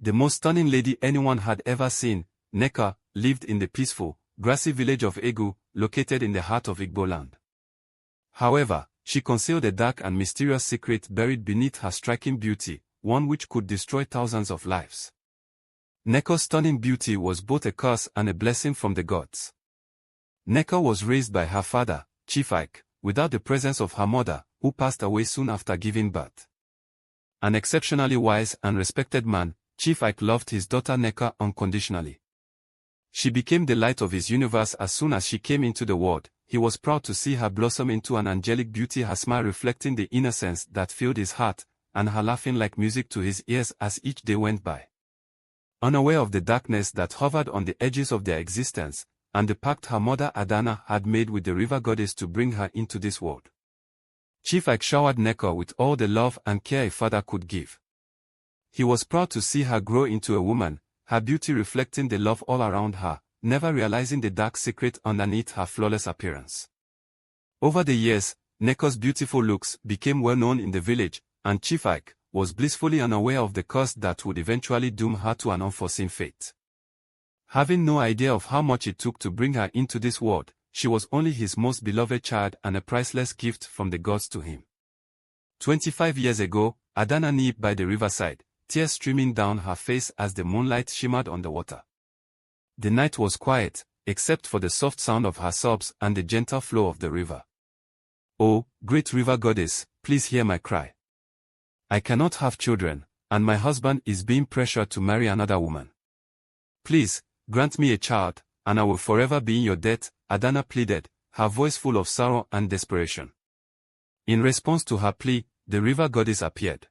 The most stunning lady anyone had ever seen, Nneka, lived in the peaceful, grassy village of Egu, located in the heart of Igbo land. However, she concealed a dark and mysterious secret buried beneath her striking beauty, one which could destroy thousands of lives. Nneka's stunning beauty was both a curse and a blessing from the gods. Nneka was raised by her father, Chief Ike, without the presence of her mother, who passed away soon after giving birth. An exceptionally wise and respected man, Chief Ike loved his daughter Nneka unconditionally. She became the light of his universe as soon as she came into the world. He was proud to see her blossom into an angelic beauty, her smile reflecting the innocence that filled his heart, and her laughing like music to his ears as each day went by. Unaware of the darkness that hovered on the edges of their existence, and the pact her mother Adana had made with the river goddess to bring her into this world, Chief Ike showered Nneka with all the love and care a father could give. He was proud to see her grow into a woman, her beauty reflecting the love all around her, never realizing the dark secret underneath her flawless appearance. Over the years, Nneka's beautiful looks became well known in the village, and Chief Ike was blissfully unaware of the curse that would eventually doom her to an unforeseen fate. Having no idea of how much it took to bring her into this world, she was only his most beloved child and a priceless gift from the gods to him. 25 years ago, Adana knelt by the riverside, tears streaming down her face as the moonlight shimmered on the water. The night was quiet, except for the soft sound of her sobs and the gentle flow of the river. "Oh, great river goddess, please hear my cry. I cannot have children, and my husband is being pressured to marry another woman. Please, grant me a child, and I will forever be in your debt," Adana pleaded, her voice full of sorrow and desperation. In response to her plea, the river goddess appeared.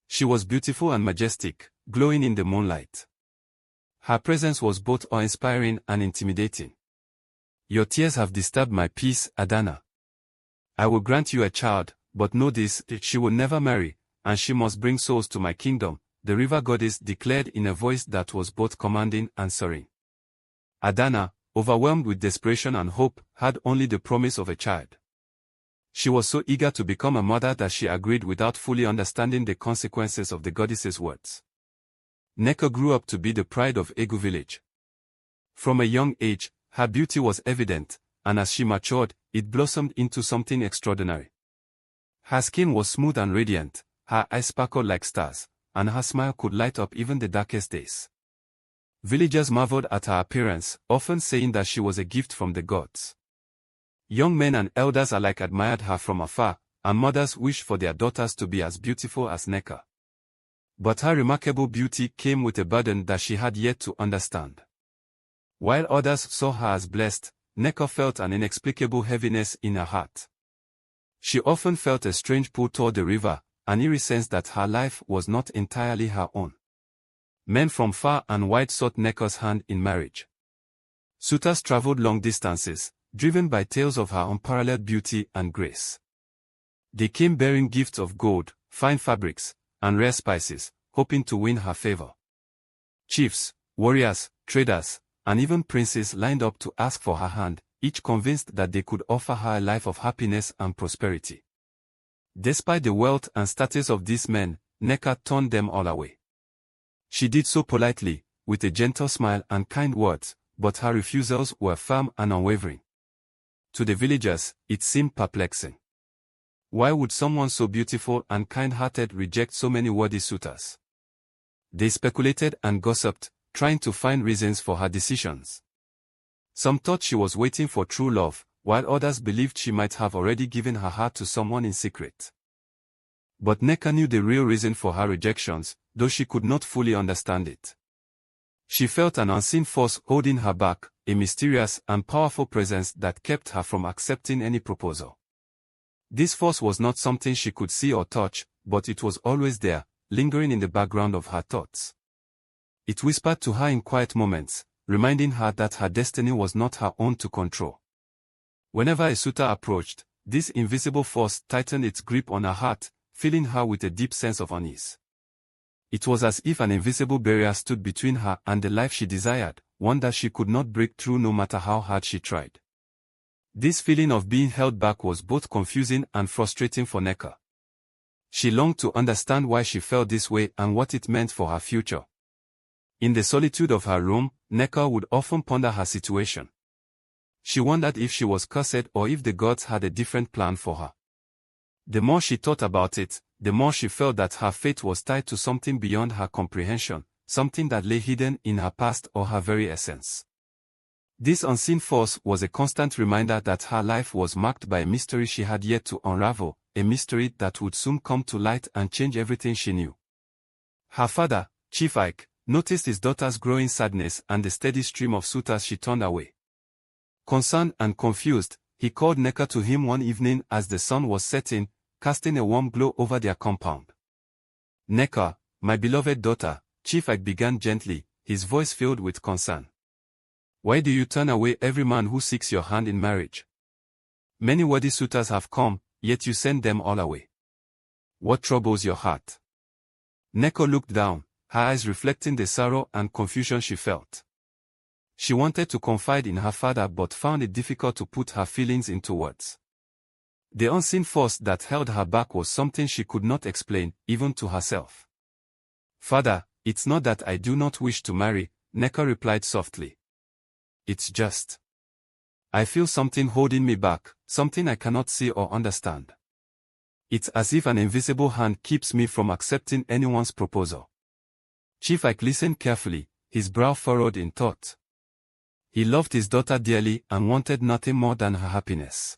She was beautiful and majestic, glowing in the moonlight. Her presence was both awe-inspiring and intimidating. "Your tears have disturbed my peace, Adana. I will grant you a child, but know this, she will never marry, and she must bring souls to my kingdom," the river goddess declared in a voice that was both commanding and serene. Adana, overwhelmed with desperation and hope, had only the promise of a child. She was so eager to become a mother that she agreed without fully understanding the consequences of the goddess's words. Nneka grew up to be the pride of Egu village. From a young age, her beauty was evident, and as she matured, it blossomed into something extraordinary. Her skin was smooth and radiant, her eyes sparkled like stars, and her smile could light up even the darkest days. Villagers marveled at her appearance, often saying that she was a gift from the gods. Young men and elders alike admired her from afar, and mothers wished for their daughters to be as beautiful as Nneka. But her remarkable beauty came with a burden that she had yet to understand. While others saw her as blessed, Nneka felt an inexplicable heaviness in her heart. She often felt a strange pull toward the river, an eerie sense that her life was not entirely her own. Men from far and wide sought Nneka's hand in marriage. Suitors traveled long distances, driven by tales of her unparalleled beauty and grace. They came bearing gifts of gold, fine fabrics, and rare spices, hoping to win her favor. Chiefs, warriors, traders, and even princes lined up to ask for her hand, each convinced that they could offer her a life of happiness and prosperity. Despite the wealth and status of these men, Nneka turned them all away. She did so politely, with a gentle smile and kind words, but her refusals were firm and unwavering. To the villagers, it seemed perplexing. Why would someone so beautiful and kind-hearted reject so many worthy suitors? They speculated and gossiped, trying to find reasons for her decisions. Some thought she was waiting for true love, while others believed she might have already given her heart to someone in secret. But Nneka knew the real reason for her rejections, though she could not fully understand it. She felt an unseen force holding her back, a mysterious and powerful presence that kept her from accepting any proposal. This force was not something she could see or touch, but it was always there, lingering in the background of her thoughts. It whispered to her in quiet moments, reminding her that her destiny was not her own to control. Whenever a suitor approached, this invisible force tightened its grip on her heart, filling her with a deep sense of unease. It was as if an invisible barrier stood between her and the life she desired, one that she could not break through no matter how hard she tried. This feeling of being held back was both confusing and frustrating for Nneka. She longed to understand why she felt this way and what it meant for her future, In the solitude of her room, Nneka would often ponder her situation. She wondered if she was cursed or if the gods had a different plan for her. The more she thought about it, the more she felt that her fate was tied to something beyond her comprehension, something that lay hidden in her past or her very essence. This unseen force was a constant reminder that her life was marked by a mystery she had yet to unravel, a mystery that would soon come to light and change everything she knew. Her father, Chief Ike, noticed his daughter's growing sadness and the steady stream of suitors she turned away. Concerned and confused, he called Neca to him one evening as the sun was setting, casting a warm glow over their compound. "Neca, my beloved daughter," Chief Ike began gently, his voice filled with concern. "Why do you turn away every man who seeks your hand in marriage? Many worthy suitors have come, yet you send them all away. What troubles your heart?" Neca looked down, her eyes reflecting the sorrow and confusion she felt. She wanted to confide in her father but found it difficult to put her feelings into words. The unseen force that held her back was something she could not explain, even to herself. "Father, it's not that I do not wish to marry," Neca replied softly. "It's just, I feel something holding me back, something I cannot see or understand. It's as if an invisible hand keeps me from accepting anyone's proposal." Chief Ike listened carefully, his brow furrowed in thought. He loved his daughter dearly and wanted nothing more than her happiness.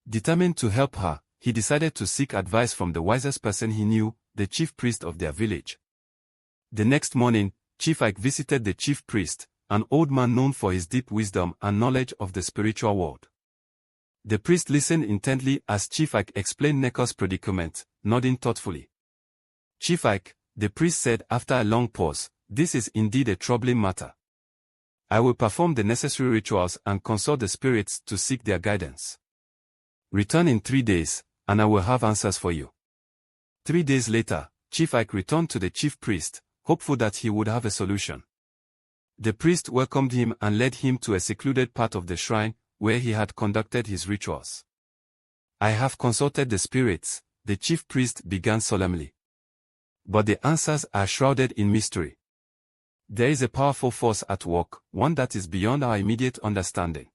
Determined to help her, he decided to seek advice from the wisest person he knew, the chief priest of their village. The next morning, Chief Ike visited the chief priest, an old man known for his deep wisdom and knowledge of the spiritual world. The priest listened intently as Chief Ike explained Neca's predicament, nodding thoughtfully. "Chief Ike," the priest said after a long pause, "this is indeed a troubling matter. I will perform the necessary rituals and consult the spirits to seek their guidance. Return in 3 days, and I will have answers for you." 3 days later, Chief Ike returned to the chief priest, hopeful that he would have a solution. The priest welcomed him and led him to a secluded part of the shrine, where he had conducted his rituals. "I have consulted the spirits," the chief priest began solemnly. "But the answers are shrouded in mystery. There is a powerful force at work, one that is beyond our immediate understanding.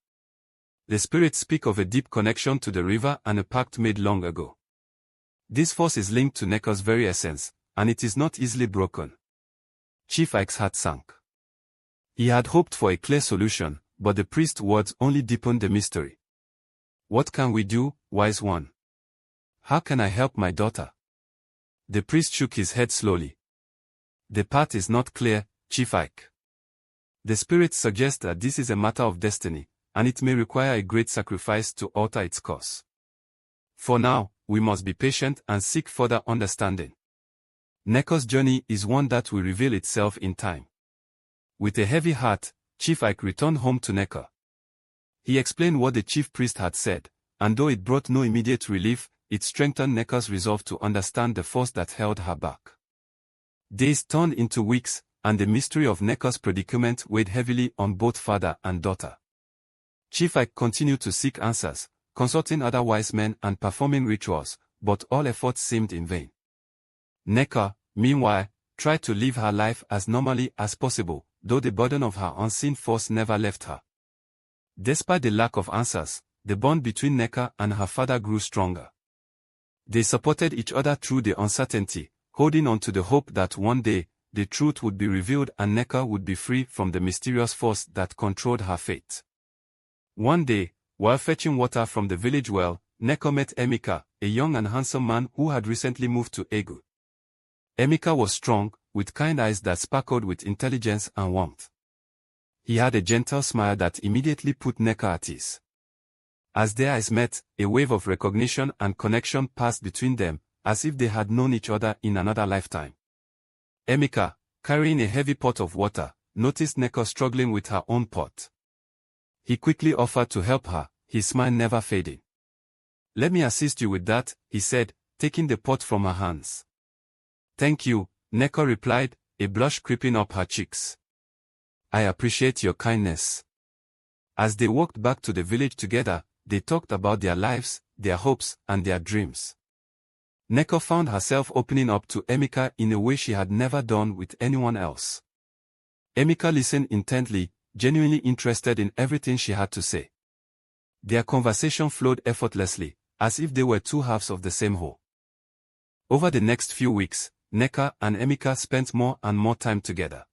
The spirits speak of a deep connection to the river and a pact made long ago. This force is linked to Neca's very essence, and it is not easily broken." Chief Ike's heart sank. He had hoped for a clear solution, but the priest's words only deepened the mystery. "What can we do, wise one? How can I help my daughter?" The priest shook his head slowly. "The path is not clear, Chief Ike. The spirits suggest that this is a matter of destiny, and it may require a great sacrifice to alter its course. For now, we must be patient and seek further understanding. Neca's journey is one that will reveal itself in time." With a heavy heart, Chief Ike returned home to Neca. He explained what the chief priest had said, and though it brought no immediate relief, it strengthened Neca's resolve to understand the force that held her back. Days turned into weeks, and the mystery of Neca's predicament weighed heavily on both father and daughter. Chief Ike continued to seek answers, consulting other wise men and performing rituals, but all efforts seemed in vain. Neca, meanwhile, tried to live her life as normally as possible, though the burden of her unseen force never left her. Despite the lack of answers, the bond between Neca and her father grew stronger. They supported each other through the uncertainty, holding on to the hope that one day, the truth would be revealed and Neca would be free from the mysterious force that controlled her fate. One day, while fetching water from the village well, Neca met Emeka, a young and handsome man who had recently moved to Igbo. Emeka was strong, with kind eyes that sparkled with intelligence and warmth. He had a gentle smile that immediately put Neca at ease. As their eyes met, a wave of recognition and connection passed between them, as if they had known each other in another lifetime. Emeka, carrying a heavy pot of water, noticed Neca struggling with her own pot. He quickly offered to help her, his smile never fading. "Let me assist you with that," he said, taking the pot from her hands. "Thank you," Neca replied, a blush creeping up her cheeks. "I appreciate your kindness." As they walked back to the village together, they talked about their lives, their hopes, and their dreams. Neca found herself opening up to Emeka in a way she had never done with anyone else. Emeka listened intently, genuinely interested in everything she had to say. Their conversation flowed effortlessly, as if they were two halves of the same whole. Over the next few weeks, Neca and Emeka spent more and more time together.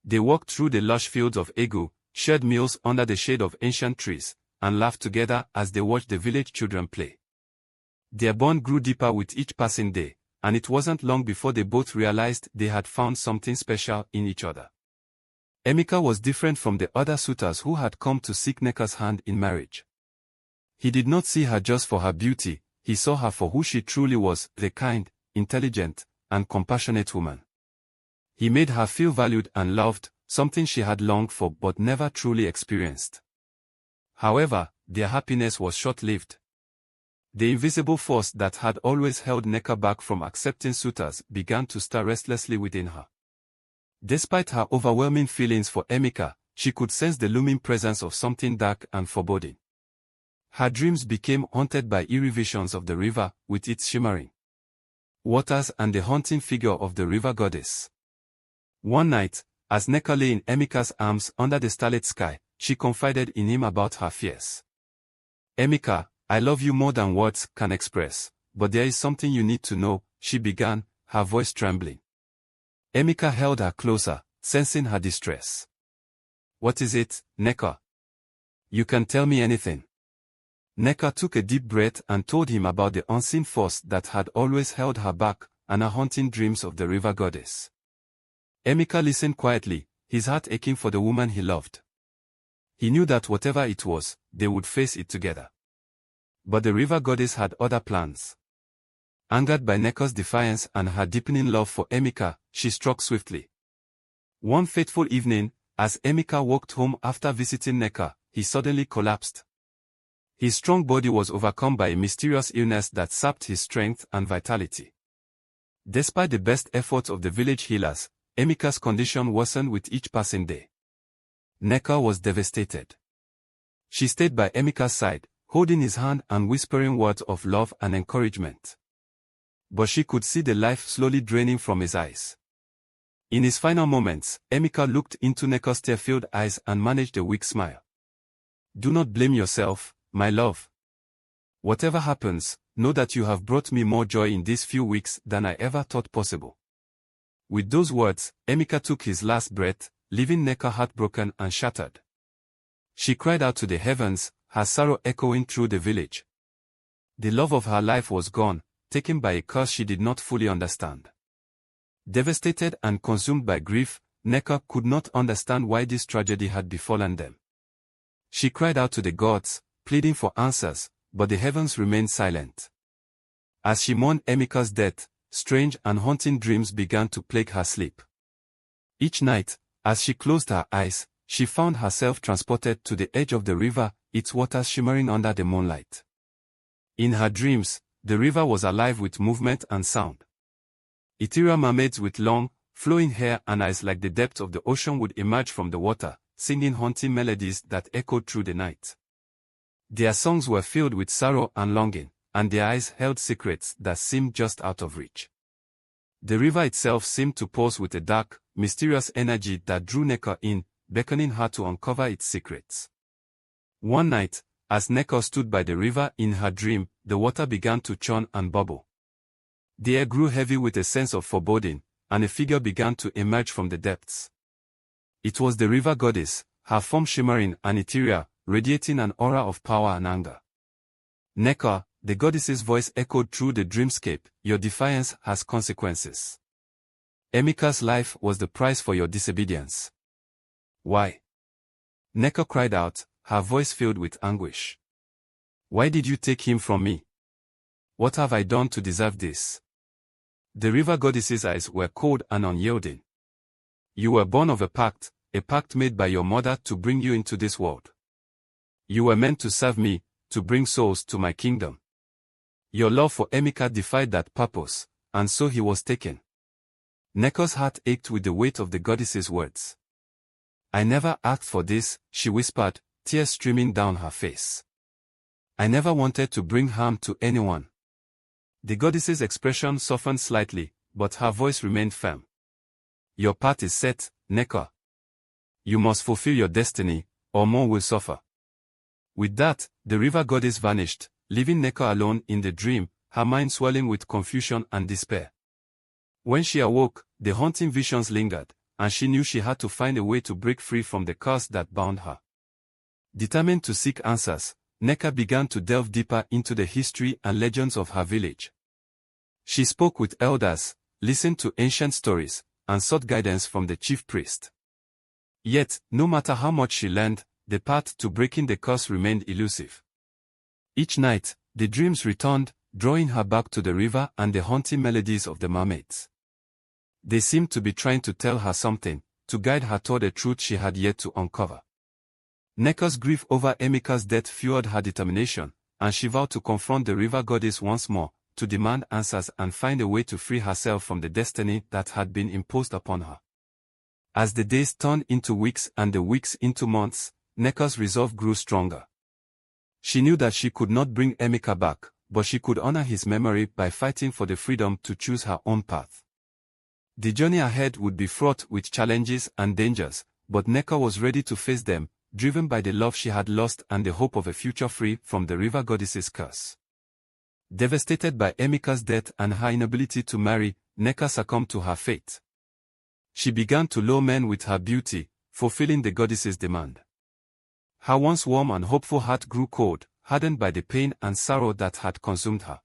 They walked through the lush fields of Igbo, shared meals under the shade of ancient trees, and laughed together as they watched the village children play. Their bond grew deeper with each passing day, and it wasn't long before they both realized they had found something special in each other. Emeka was different from the other suitors who had come to seek Neca's hand in marriage. He did not see her just for her beauty, he saw her for who she truly was, the kind, intelligent, and compassionate woman. He made her feel valued and loved, something she had longed for but never truly experienced. However, their happiness was short-lived. The invisible force that had always held Neca back from accepting suitors began to stir restlessly within her. Despite her overwhelming feelings for Emeka, she could sense the looming presence of something dark and foreboding. Her dreams became haunted by eerie visions of the river, with its shimmering waters and the haunting figure of the river goddess. One night, as Neca lay in Emeka's arms under the starlit sky, she confided in him about her fears. "Emeka, I love you more than words can express, but there is something you need to know," she began, her voice trembling. Emeka held her closer, sensing her distress. "What is it, Neca? You can tell me anything." Neca took a deep breath and told him about the unseen force that had always held her back, and her haunting dreams of the river goddess. Emeka listened quietly, his heart aching for the woman he loved. He knew that whatever it was, they would face it together. But the river goddess had other plans. Angered by Neca's defiance and her deepening love for Emeka, she struck swiftly. One fateful evening, as Emeka walked home after visiting Neca, he suddenly collapsed. His strong body was overcome by a mysterious illness that sapped his strength and vitality. Despite the best efforts of the village healers, Emeka's condition worsened with each passing day. Neca was devastated. She stayed by Emeka's side, holding his hand and whispering words of love and encouragement. But she could see the life slowly draining from his eyes. In his final moments, Emeka looked into Neca's tear-filled eyes and managed a weak smile. "Do not blame yourself, my love. Whatever happens, know that you have brought me more joy in these few weeks than I ever thought possible." With those words, Emeka took his last breath, leaving Neca heartbroken and shattered. She cried out to the heavens, her sorrow echoing through the village. The love of her life was gone, taken by a curse she did not fully understand. Devastated and consumed by grief, Neca could not understand why this tragedy had befallen them. She cried out to the gods, pleading for answers, but the heavens remained silent. As she mourned Emeka's death, strange and haunting dreams began to plague her sleep. Each night, as she closed her eyes, she found herself transported to the edge of the river, its waters shimmering under the moonlight. In her dreams, the river was alive with movement and sound. Ethereal mermaids with long, flowing hair and eyes like the depths of the ocean would emerge from the water, singing haunting melodies that echoed through the night. Their songs were filled with sorrow and longing, and their eyes held secrets that seemed just out of reach. The river itself seemed to pulse with a dark, mysterious energy that drew Neca in, beckoning her to uncover its secrets. One night, as Neca stood by the river in her dream, the water began to churn and bubble. The air grew heavy with a sense of foreboding, and a figure began to emerge from the depths. It was the river goddess, her form shimmering and ethereal, radiating an aura of power and anger. "Neca," the goddess's voice echoed through the dreamscape, "your defiance has consequences. Emeka's life was the price for your disobedience." "Why?" Neca cried out, her voice filled with anguish. "Why did you take him from me? What have I done to deserve this?" The river goddess's eyes were cold and unyielding. "You were born of a pact made by your mother to bring you into this world. You were meant to serve me, to bring souls to my kingdom. Your love for Emeka defied that purpose, and so he was taken." Neca's heart ached with the weight of the goddess's words. "I never asked for this," she whispered, tears streaming down her face. "I never wanted to bring harm to anyone." The goddess's expression softened slightly, but her voice remained firm. "Your path is set, Neca. you must fulfill your destiny, or more will suffer. With that, the river goddess vanished, leaving Nneka alone in the dream, her mind swelling with confusion and despair. When she awoke, the haunting visions lingered, and she knew she had to find a way to break free from the curse that bound her. Determined to seek answers, Nneka began to delve deeper into the history and legends of her village. She spoke with elders, listened to ancient stories, and sought guidance from the chief priest. Yet, no matter how much she learned, the path to breaking the curse remained elusive. Each night, the dreams returned, drawing her back to the river and the haunting melodies of the mermaids. They seemed to be trying to tell her something, to guide her toward a truth she had yet to uncover. Nneka's grief over Emeka's death fueled her determination, and she vowed to confront the river goddess once more, to demand answers and find a way to free herself from the destiny that had been imposed upon her. As the days turned into weeks and the weeks into months, Nneka's resolve grew stronger. She knew that she could not bring Emeka back, but she could honor his memory by fighting for the freedom to choose her own path. The journey ahead would be fraught with challenges and dangers, but Nneka was ready to face them, driven by the love she had lost and the hope of a future free from the river goddess's curse. Devastated by Emeka's death and her inability to marry, Nneka succumbed to her fate. She began to lure men with her beauty, fulfilling the goddess's demand. Her once warm and hopeful heart grew cold, hardened by the pain and sorrow that had consumed her.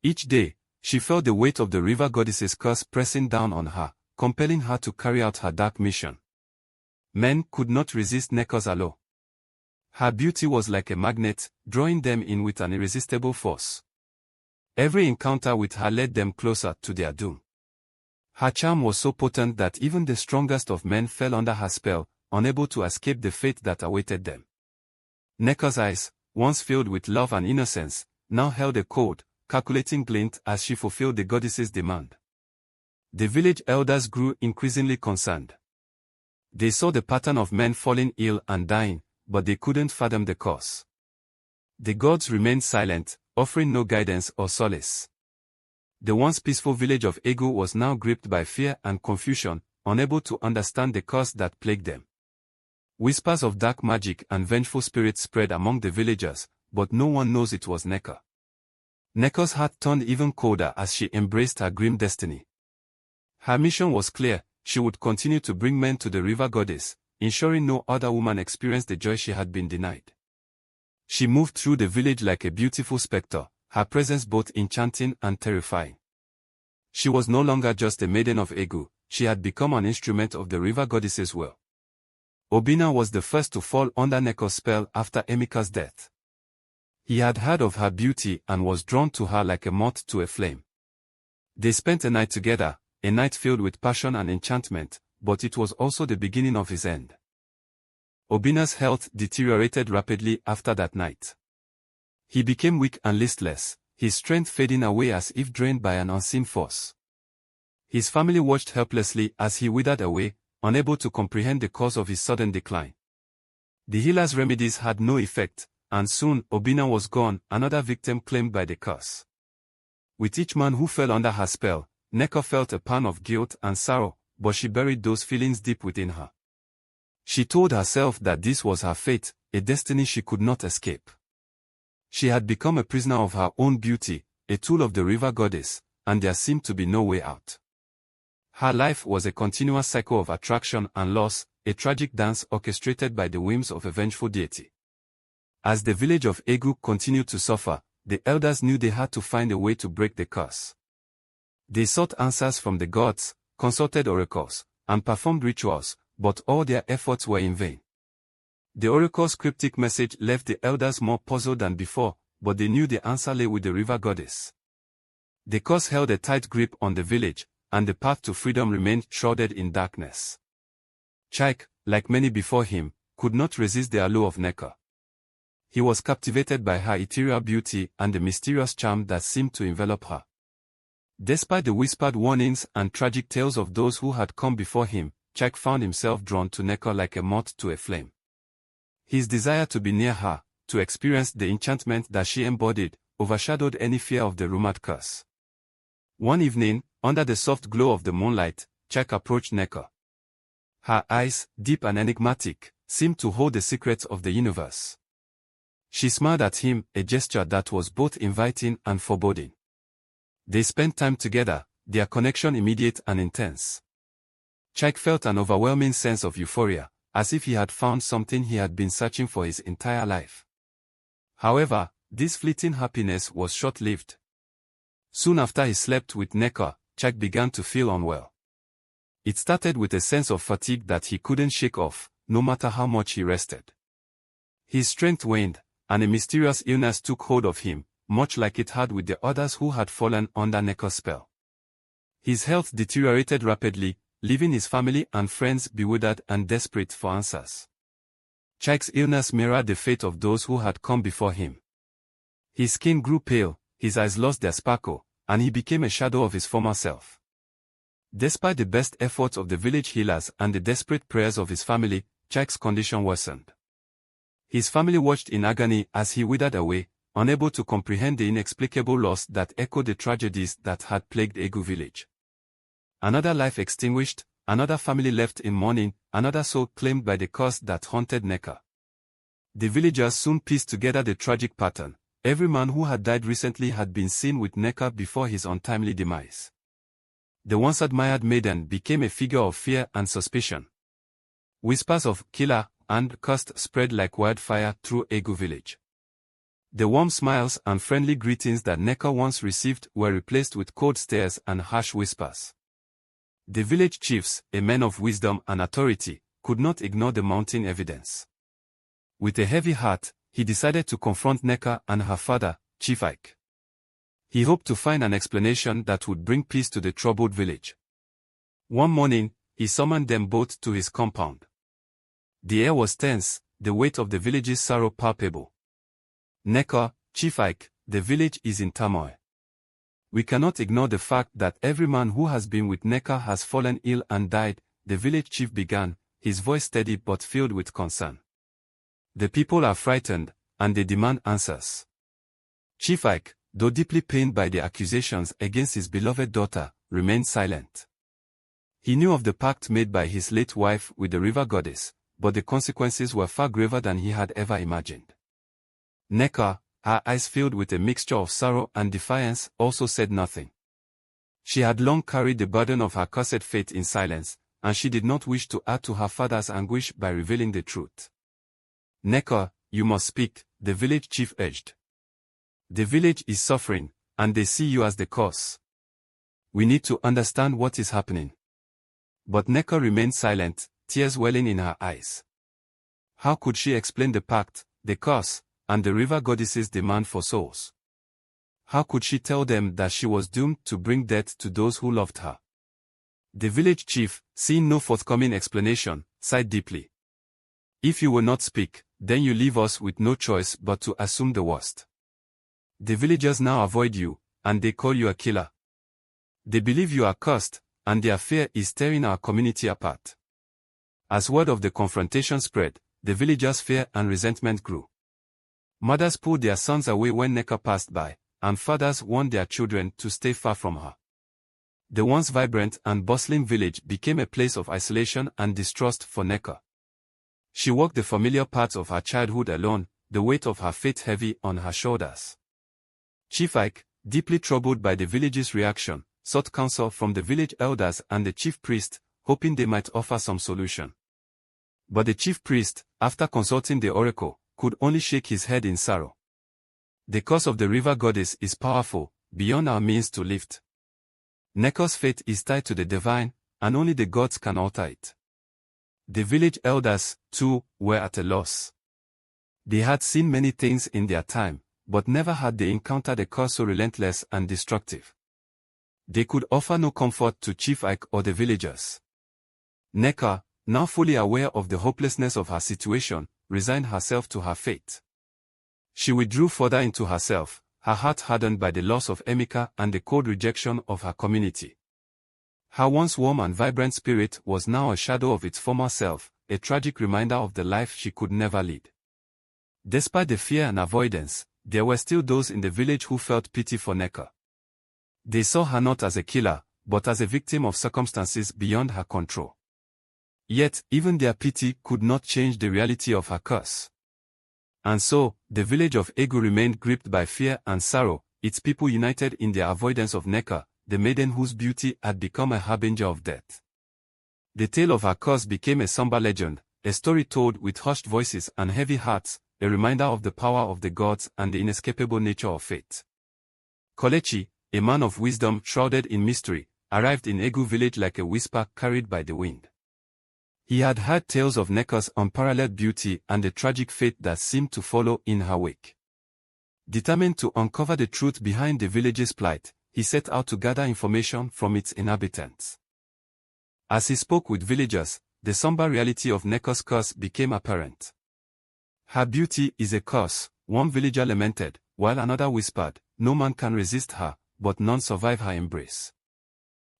Each day, she felt the weight of the river goddess's curse pressing down on her, compelling her to carry out her dark mission. Men could not resist Nneka's allure. Her beauty was like a magnet, drawing them in with an irresistible force. Every encounter with her led them closer to their doom. Her charm was so potent that even the strongest of men fell under her spell, unable to escape the fate that awaited them. Nneka's eyes, once filled with love and innocence, now held a cold, calculating glint as she fulfilled the goddess's demand. The village elders grew increasingly concerned. They saw the pattern of men falling ill and dying, but they couldn't fathom the cause. The gods remained silent, offering no guidance or solace. The once peaceful village of Igbo was now gripped by fear and confusion, unable to understand the curse that plagued them. Whispers of dark magic and vengeful spirits spread among the villagers, but no one knows it was Nneka. Nneka's heart turned even colder as she embraced her grim destiny. Her mission was clear: she would continue to bring men to the river goddess, ensuring no other woman experienced the joy she had been denied. She moved through the village like a beautiful spectre, her presence both enchanting and terrifying. She was no longer just a maiden of Igbo, she had become an instrument of the river goddess's will. Obinna was the first to fall under Nneka's spell after Emeka's death. He had heard of her beauty and was drawn to her like a moth to a flame. They spent a night together, a night filled with passion and enchantment, but it was also the beginning of his end. Obinna's health deteriorated rapidly after that night. He became weak and listless, his strength fading away as if drained by an unseen force. His family watched helplessly as he withered away, unable to comprehend the cause of his sudden decline. The healer's remedies had no effect, and soon Obinna was gone, another victim claimed by the curse. With each man who fell under her spell, Nneka felt a pang of guilt and sorrow, but she buried those feelings deep within her. She told herself that this was her fate, a destiny she could not escape. She had become a prisoner of her own beauty, a tool of the river goddess, and there seemed to be no way out. Her life was a continuous cycle of attraction and loss, a tragic dance orchestrated by the whims of a vengeful deity. As the village of Igbo continued to suffer, the elders knew they had to find a way to break the curse. They sought answers from the gods, consulted oracles, and performed rituals, but all their efforts were in vain. The oracle's cryptic message left the elders more puzzled than before, but they knew the answer lay with the river goddess. The curse held a tight grip on the village, and the path to freedom remained shrouded in darkness. Chike, like many before him, could not resist the allure of Nneka. He was captivated by her ethereal beauty and the mysterious charm that seemed to envelop her. Despite the whispered warnings and tragic tales of those who had come before him, Chike found himself drawn to Nneka like a moth to a flame. His desire to be near her, to experience the enchantment that she embodied, overshadowed any fear of the rumored curse. One evening, under the soft glow of the moonlight, Chike approached Nneka. Her eyes, deep and enigmatic, seemed to hold the secrets of the universe. She smiled at him, a gesture that was both inviting and foreboding. They spent time together, their connection immediate and intense. Chike felt an overwhelming sense of euphoria, as if he had found something he had been searching for his entire life. However, this fleeting happiness was short-lived. Soon after he slept with Nneka, Chike began to feel unwell. It started with a sense of fatigue that he couldn't shake off, no matter how much he rested. His strength waned, and a mysterious illness took hold of him, much like it had with the others who had fallen under Neca's spell. His health deteriorated rapidly, leaving his family and friends bewildered and desperate for answers. Chike's illness mirrored the fate of those who had come before him. His skin grew pale, his eyes lost their sparkle, and he became a shadow of his former self. Despite the best efforts of the village healers and the desperate prayers of his family, Chike's condition worsened. His family watched in agony as he withered away, unable to comprehend the inexplicable loss that echoed the tragedies that had plagued Igbo village. Another life extinguished, another family left in mourning, another soul claimed by the curse that haunted Neca. The villagers soon pieced together the tragic pattern. Every man who had died recently had been seen with Neca before his untimely demise. The once admired maiden became a figure of fear and suspicion. Whispers of killer and cursed spread like wildfire through Igbo village. The warm smiles and friendly greetings that Neca once received were replaced with cold stares and harsh whispers. The village chiefs, a man of wisdom and authority, could not ignore the mounting evidence. With a heavy heart, he decided to confront Neca and her father, Chief Ike. He hoped to find an explanation that would bring peace to the troubled village. One morning, he summoned them both to his compound. The air was tense, the weight of the village's sorrow palpable. Neca, Chief Ike, the village is in turmoil. We cannot ignore the fact that every man who has been with Neca has fallen ill and died, the village chief began, his voice steady but filled with concern. The people are frightened, and they demand answers. Chief Ike, though deeply pained by the accusations against his beloved daughter, remained silent. He knew of the pact made by his late wife with the river goddess, but the consequences were far graver than he had ever imagined. Neca, her eyes filled with a mixture of sorrow and defiance, also said nothing. She had long carried the burden of her cursed fate in silence, and she did not wish to add to her father's anguish by revealing the truth. Neca, you must speak, the village chief urged. The village is suffering, and they see you as the cause. We need to understand what is happening. But Neca remained silent, tears welling in her eyes. How could she explain the pact, the curse, and the river goddess's demand for souls? How could she tell them that she was doomed to bring death to those who loved her? The village chief, seeing no forthcoming explanation, sighed deeply. If you will not speak, then you leave us with no choice but to assume the worst. The villagers now avoid you, and they call you a killer. They believe you are cursed, and their fear is tearing our community apart. As word of the confrontation spread, the villagers' fear and resentment grew. Mothers pulled their sons away when Neca passed by, and fathers warned their children to stay far from her. The once vibrant and bustling village became a place of isolation and distrust for Neca. She walked the familiar paths of her childhood alone, the weight of her fate heavy on her shoulders. Chief Ike, deeply troubled by the village's reaction, sought counsel from the village elders and the chief priest, hoping they might offer some solution. But the chief priest, after consulting the oracle, could only shake his head in sorrow. The curse of the river goddess is powerful, beyond our means to lift. Neca's fate is tied to the divine, and only the gods can alter it. The village elders, too, were at a loss. They had seen many things in their time, but never had they encountered a curse so relentless and destructive. They could offer no comfort to Chief Ike or the villagers. Neca, now fully aware of the hopelessness of her situation, resigned herself to her fate. She withdrew further into herself, her heart hardened by the loss of Emeka and the cold rejection of her community. Her once warm and vibrant spirit was now a shadow of its former self, a tragic reminder of the life she could never lead. Despite the fear and avoidance, there were still those in the village who felt pity for Neca. They saw her not as a killer, but as a victim of circumstances beyond her control. Yet, even their pity could not change the reality of her curse. And so, the village of Egu remained gripped by fear and sorrow, its people united in their avoidance of Neca, the maiden whose beauty had become a harbinger of death. The tale of her curse became a somber legend, a story told with hushed voices and heavy hearts, a reminder of the power of the gods and the inescapable nature of fate. Kelechi, a man of wisdom shrouded in mystery, arrived in Egu village like a whisper carried by the wind. He had heard tales of Neca's unparalleled beauty and the tragic fate that seemed to follow in her wake. Determined to uncover the truth behind the village's plight, he set out to gather information from its inhabitants. As he spoke with villagers, the somber reality of Neca's curse became apparent. Her beauty is a curse, one villager lamented, while another whispered, no man can resist her, but none survive her embrace.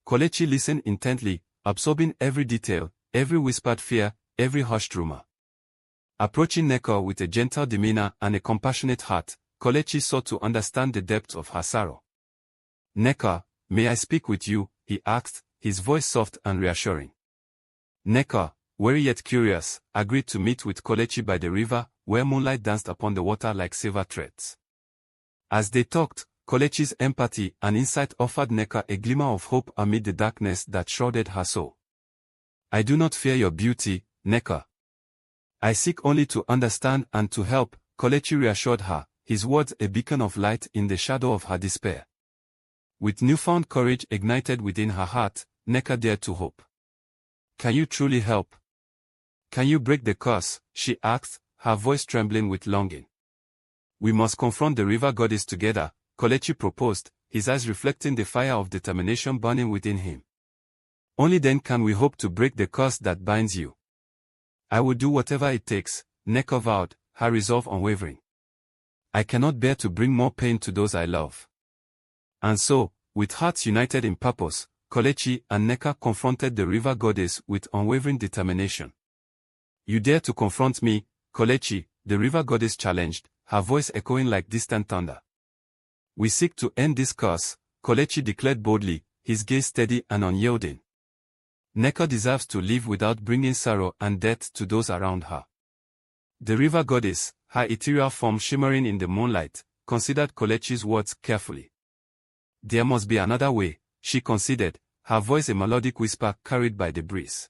Kelechi listened intently, absorbing every detail, every whispered fear, every hushed rumor. Approaching Neca with a gentle demeanor and a compassionate heart, Kelechi sought to understand the depth of her sorrow. Neca, may I speak with you? He asked, his voice soft and reassuring. Neca, wary yet curious, agreed to meet with Kelechi by the river, where moonlight danced upon the water like silver threads. As they talked, Kelechi's empathy and insight offered Neca a glimmer of hope amid the darkness that shrouded her soul. I do not fear your beauty, Neca. I seek only to understand and to help, Kelechi reassured her, his words a beacon of light in the shadow of her despair. With newfound courage ignited within her heart, Neca dared to hope. Can you truly help? Can you break the curse? She asked, her voice trembling with longing. We must confront the river goddess together, Kelechi proposed, his eyes reflecting the fire of determination burning within him. Only then can we hope to break the curse that binds you. I will do whatever it takes, Neca vowed, her resolve unwavering. I cannot bear to bring more pain to those I love. And so, with hearts united in purpose, Kelechi and Neca confronted the river goddess with unwavering determination. You dare to confront me, Kelechi, the river goddess challenged, her voice echoing like distant thunder. We seek to end this curse, Kelechi declared boldly, his gaze steady and unyielding. Neca deserves to live without bringing sorrow and death to those around her. The river goddess, her ethereal form shimmering in the moonlight, considered Kelechi's words carefully. There must be another way, she considered, her voice a melodic whisper carried by the breeze.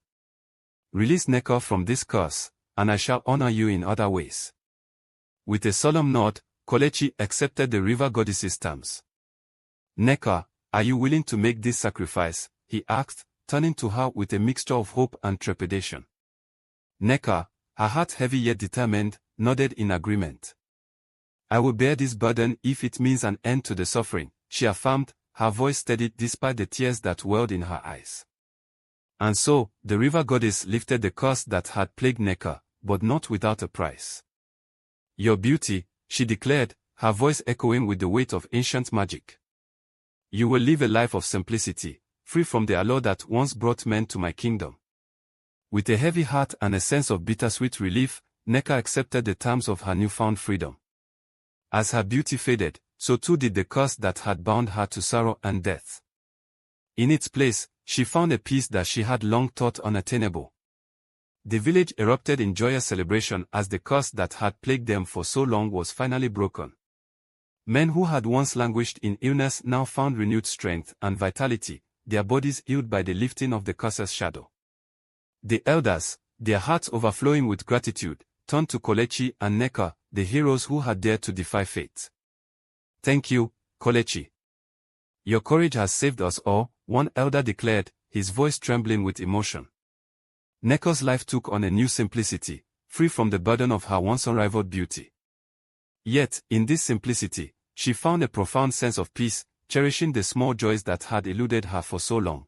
Release Neca from this curse, and I shall honor you in other ways. With a solemn nod, Kelechi accepted the river goddess's terms. Neca, are you willing to make this sacrifice? He asked, turning to her with a mixture of hope and trepidation. Neca, her heart heavy yet determined, nodded in agreement. I will bear this burden if it means an end to the suffering, she affirmed, her voice steady despite the tears that welled in her eyes. And so, the river goddess lifted the curse that had plagued Neca, but not without a price. Your beauty, she declared, her voice echoing with the weight of ancient magic. You will live a life of simplicity, free from the allure that once brought men to my kingdom. With a heavy heart and a sense of bittersweet relief, Neca accepted the terms of her newfound freedom. As her beauty faded, so too did the curse that had bound her to sorrow and death. In its place, she found a peace that she had long thought unattainable. The village erupted in joyous celebration as the curse that had plagued them for so long was finally broken. Men who had once languished in illness now found renewed strength and vitality, their bodies healed by the lifting of the curse's shadow. The elders, their hearts overflowing with gratitude, turned to Kelechi and Neca, the heroes who had dared to defy fate. Thank you, Kelechi. Your courage has saved us all, one elder declared, his voice trembling with emotion. Neca's life took on a new simplicity, free from the burden of her once unrivaled beauty. Yet, in this simplicity, she found a profound sense of peace, cherishing the small joys that had eluded her for so long.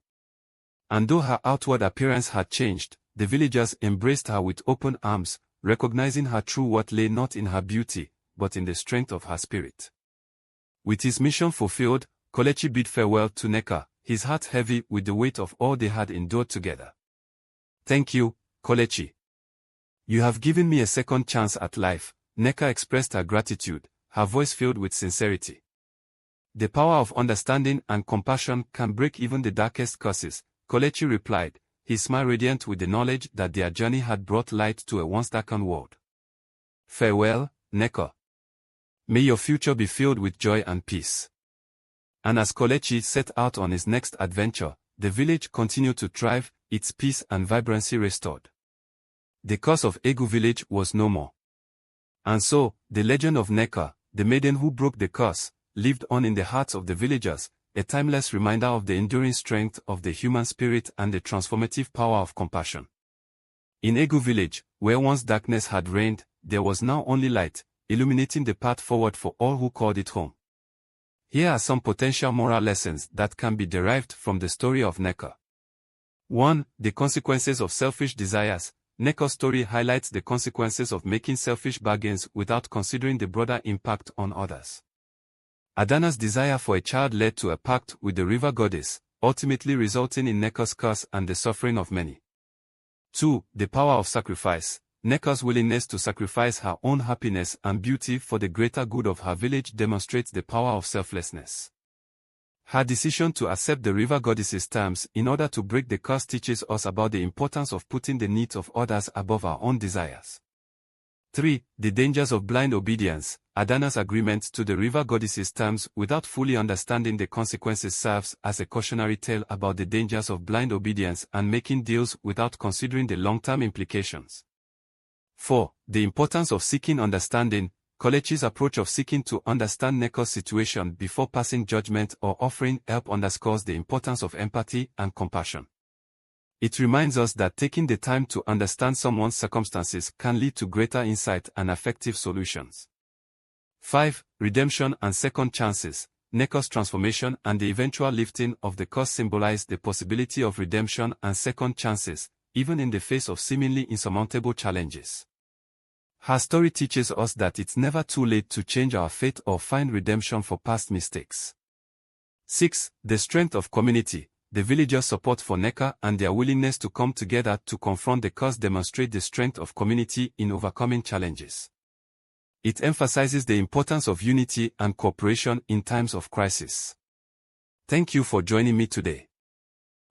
And though her outward appearance had changed, the villagers embraced her with open arms, recognizing her true worth lay not in her beauty, but in the strength of her spirit. With his mission fulfilled, Kelechi bid farewell to Neca, his heart heavy with the weight of all they had endured together. Thank you, Kelechi. You have given me a second chance at life, Neca expressed her gratitude, her voice filled with sincerity. The power of understanding and compassion can break even the darkest curses, Kelechi replied, his smile radiant with the knowledge that their journey had brought light to a once darkened world. Farewell, Nneka. May your future be filled with joy and peace. And as Kelechi set out on his next adventure, the village continued to thrive, its peace and vibrancy restored. The curse of Egu village was no more. And so, the legend of Neca, the maiden who broke the curse, lived on in the hearts of the villagers, a timeless reminder of the enduring strength of the human spirit and the transformative power of compassion. In Egu village, where once darkness had reigned, there was now only light, illuminating the path forward for all who called it home. Here are some potential moral lessons that can be derived from the story of Neca. 1. The consequences of selfish desires. Neca's story highlights the consequences of making selfish bargains without considering the broader impact on others. Adana's desire for a child led to a pact with the river goddess, ultimately resulting in Neca's curse and the suffering of many. 2. The power of sacrifice. Neca's willingness to sacrifice her own happiness and beauty for the greater good of her village demonstrates the power of selflessness. Her decision to accept the river goddess's terms in order to break the curse teaches us about the importance of putting the needs of others above our own desires. 3. The dangers of blind obedience. Adana's agreement to the river goddess's terms without fully understanding the consequences serves as a cautionary tale about the dangers of blind obedience and making deals without considering the long-term implications. 4. The importance of seeking understanding. Kelechi's approach of seeking to understand Neca's situation before passing judgment or offering help underscores the importance of empathy and compassion. It reminds us that taking the time to understand someone's circumstances can lead to greater insight and effective solutions. 5. Redemption and second chances. Neca's transformation and the eventual lifting of the curse symbolize the possibility of redemption and second chances, even in the face of seemingly insurmountable challenges. Her story teaches us that it's never too late to change our fate or find redemption for past mistakes. 6. The strength of community. The villagers' support for Neca and their willingness to come together to confront the curse demonstrate the strength of community in overcoming challenges. It emphasizes the importance of unity and cooperation in times of crisis. Thank you for joining me today.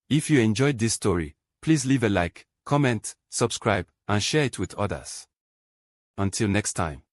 If you enjoyed this story, please leave a like, comment, subscribe, and share it with others. Until next time.